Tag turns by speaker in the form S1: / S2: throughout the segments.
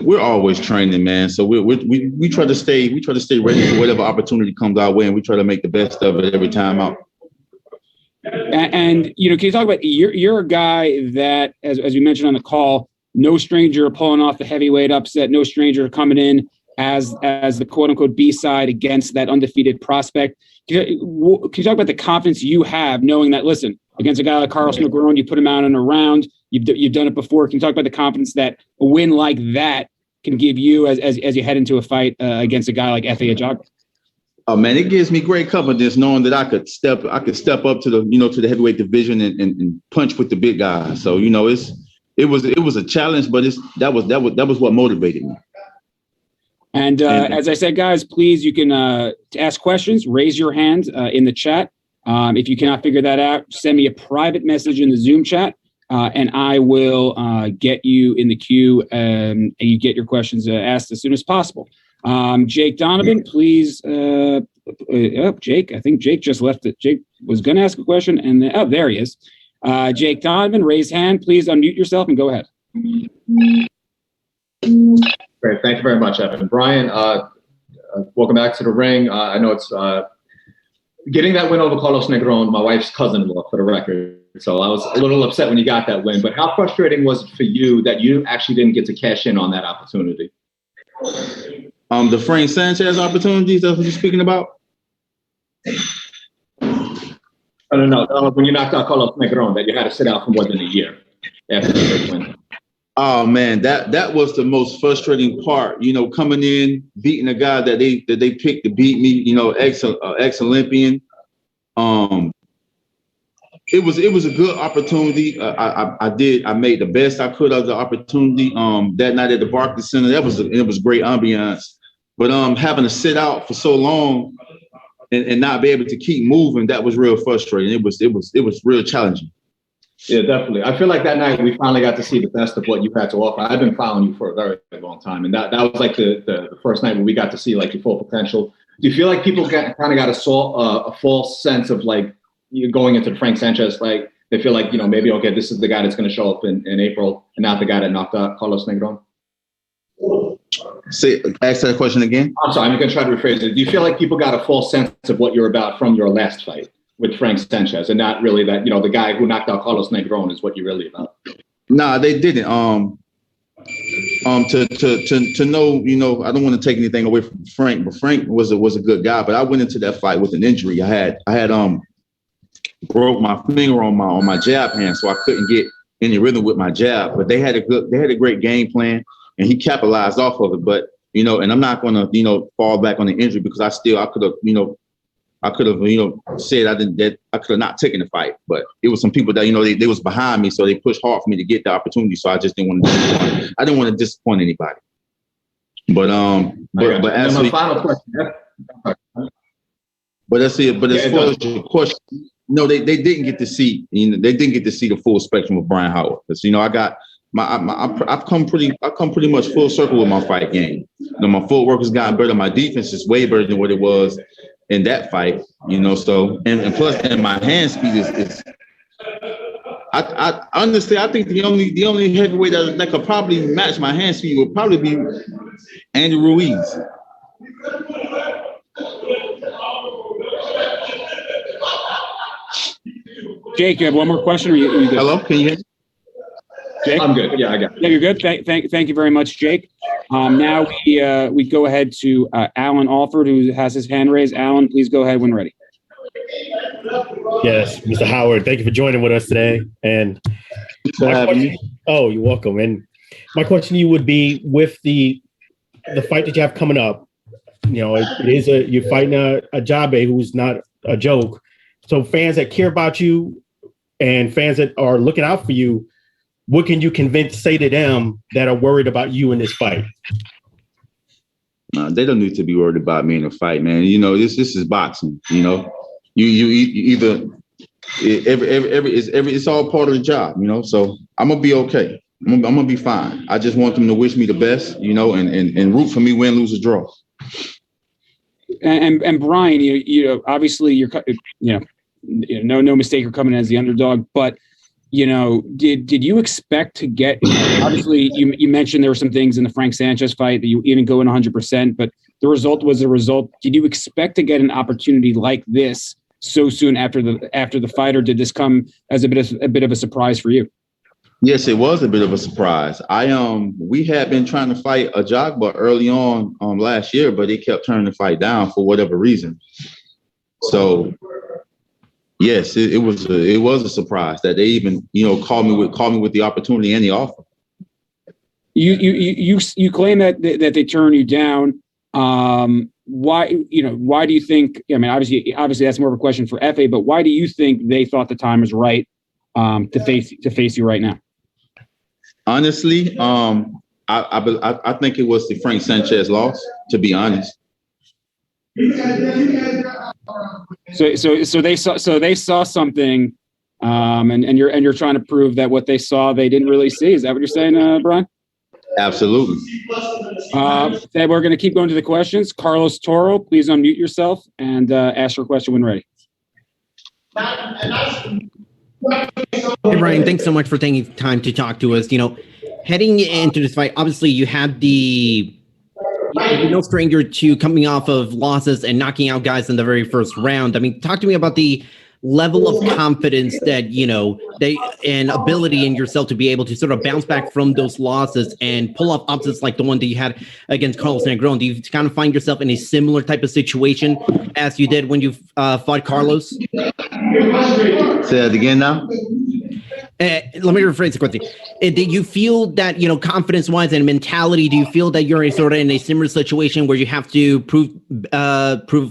S1: We're always training, man. So we try to stay ready for whatever opportunity comes our way, and we try to make the best of it every time out.
S2: And can you talk about you're a guy that, as we mentioned on the call, no stranger pulling off the heavyweight upset, no stranger coming in as the quote unquote B side against that undefeated prospect. Can you talk about the confidence you have knowing that, listen, against a guy like Carlos Negron, you put him out in a round, you've done it before. Can you talk about the confidence that a win like that can give you as you head into a fight against a guy like Efe Ajagba?
S1: Oh man, it gives me great confidence knowing that I could step up to the heavyweight division and punch with the big guys. So it was a challenge, but that was what motivated me.
S2: And as I said, guys, please, you can to ask questions, raise your hand in the chat. If you cannot figure that out, send me a private message in the Zoom chat, and I will get you in the queue and you get your questions asked as soon as possible. Jake Donovan, please. Jake, I think Jake just left it. Jake was going to ask a question, and there he is. Jake Donovan, raise hand. Please unmute yourself and go ahead.
S3: Great. Thank you very much, Evan. Brian, welcome back to the ring. I know it's getting that win over Carlos Negron, my wife's cousin-in-law, for the record. So I was a little upset when you got that win. But how frustrating was it for you that you actually didn't get to cash in on that opportunity?
S1: The Frank Sanchez opportunities, that's what you're speaking about?
S3: No. When you knocked out Carlos Negron, that you had to sit out for more than a year after the first win.
S1: Oh man, that was the most frustrating part. Coming in, beating a guy that they picked to beat me. Ex-Olympian. It was a good opportunity. I made the best I could of the opportunity. That night at the Barclays Center, it was great ambiance. But having to sit out for so long and not be able to keep moving, that was real frustrating. It was real challenging.
S3: Yeah, definitely. I feel like that night we finally got to see the best of what you had to offer. I've been following you for a very, very long time, and that was like the first night where we got to see like your full potential. Do you feel like people kind of got a false sense of like you going into the Frank Sanchez, like they feel like maybe okay, this is the guy that's going to show up in April, and not the guy that knocked out Carlos Negron?
S1: Ask that question again.
S3: I'm sorry, I'm going to try to rephrase it. Do you feel like people got a false sense of what you're about from your last fight with Frank Sanchez, and not really that the guy who knocked out Carlos Negron is what you're really about?
S1: Nah, they didn't. To know, I don't want to take anything away from Frank, but Frank was a good guy. But I went into that fight with an injury. I had broke my finger on my jab hand, so I couldn't get any rhythm with my jab. But they had a great game plan, and he capitalized off of it. But and I'm not gonna fall back on the injury because I could have said I could have not taken the fight. But it was some people that they was behind me, so they pushed hard for me to get the opportunity. So I just didn't want to disappoint anybody. But as
S3: my final question.
S1: But as far as your question, no, they didn't get to see they didn't get to see the full spectrum of Brian Howard, because I got I've come pretty much full circle with my fight game. My footwork has gotten better. My defense is way better than what it was in that fight. So and plus, and my hand speed is. I honestly, I think the only heavyweight that could probably match my hand speed would probably be Andy Ruiz.
S2: Jake, you have one more question, or you good?
S1: Hello, can you hear me?
S3: Jake? I'm good. Yeah, I got it.
S2: Yeah, you're good. Thank you very much, Jake. Now we go ahead to Alan Alford, who has his hand raised. Alan, please go ahead when ready.
S4: Yes, Mr. Howard, thank you for joining with us today. And you're welcome. And my question to you would be, with the fight that you have coming up, you're fighting a Ajagba who's not a joke. So fans that care about you and fans that are looking out for you, what can you say to them that are worried about you in this fight?
S1: They don't need to be worried about me in a fight, man. This is boxing. You either it's all part of the job. So I'm gonna be okay. I'm gonna be fine. I just want them to wish me the best, and root for me, win, lose, or draw.
S2: And Brian, obviously you're no mistake, you're coming in as the underdog, but did you expect to get, obviously you mentioned there were some things in the Frank Sanchez fight that you didn't go in 100%, but the result was the result. Did you expect to get an opportunity like this so soon after the fight, or did this come as a bit of a surprise for you?
S1: Yes, it was a bit of a surprise. We had been trying to fight a Jogba early on last year, but he kept turning the fight down for whatever reason. So yes, it was a surprise that they even called me with the opportunity and the offer.
S2: You claim that they turn you down. Why do you think? I mean, obviously that's more of a question for FA, but why do you think they thought the time was right to face you right now?
S1: Honestly, I think it was the Frank Sanchez loss. To be honest.
S2: So they saw something, and you're trying to prove that what they saw they didn't really see. Is that what you're saying, Brian?
S1: Absolutely.
S2: We're going to keep going to the questions. Carlos Toro, please unmute yourself and ask your question when ready.
S5: Hey, Brian, thanks so much for taking time to talk to us. Heading into this fight, obviously you have you're no stranger to coming off of losses and knocking out guys in the very first round. I mean, talk to me about the level of confidence that, and ability in yourself to be able to sort of bounce back from those losses and pull off upsets like the one that you had against Carlos Negron. Do you kind of find yourself in a similar type of situation as you did when you fought Carlos?
S1: Say that again now.
S5: Let me rephrase the question. Do you feel that, confidence-wise and mentality, do you feel that you're in a similar situation where you have to prove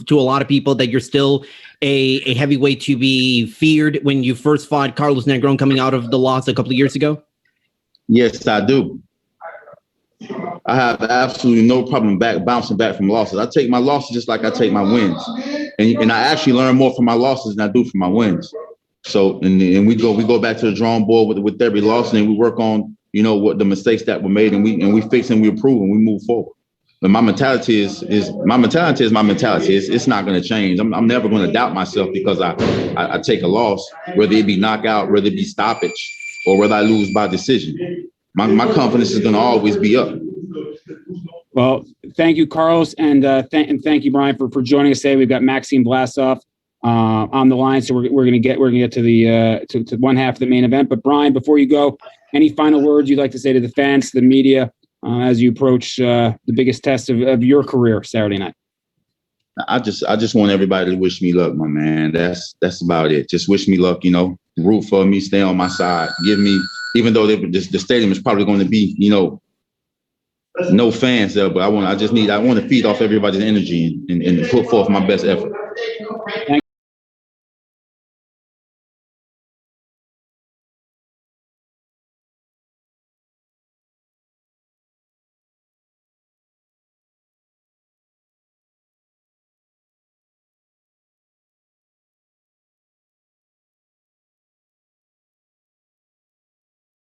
S5: to a lot of people that you're still a heavyweight to be feared when you first fought Carlos Negron coming out of the loss a couple of years ago?
S1: Yes, I do. I have absolutely no problem bouncing back from losses. I take my losses just like I take my wins, and I actually learn more from my losses than I do from my wins. So and we go back to the drawing board with every loss, and we work on what the mistakes that were made, and we fix and we improve and we move forward. But my mentality is my mentality. It's not going to change. I'm never going to doubt myself because I take a loss, whether it be knockout, whether it be stoppage, or whether I lose by decision. My confidence is going to always be up.
S2: Well, thank you, Carlos, and thank you, Brian, for joining us today. We've got Maxime Vlasov on the line, so we're going to get to the to one half of the main event. But Brian, before you go, any final words you'd like to say to the fans, to the media, as you approach the biggest test of your career Saturday night?
S1: I just want everybody to wish me luck, my man. That's about it. Just wish me luck. Root for me, stay on my side. Give me, even though the stadium is probably going to be no fans there, but I want to feed off everybody's energy and put forth my best effort.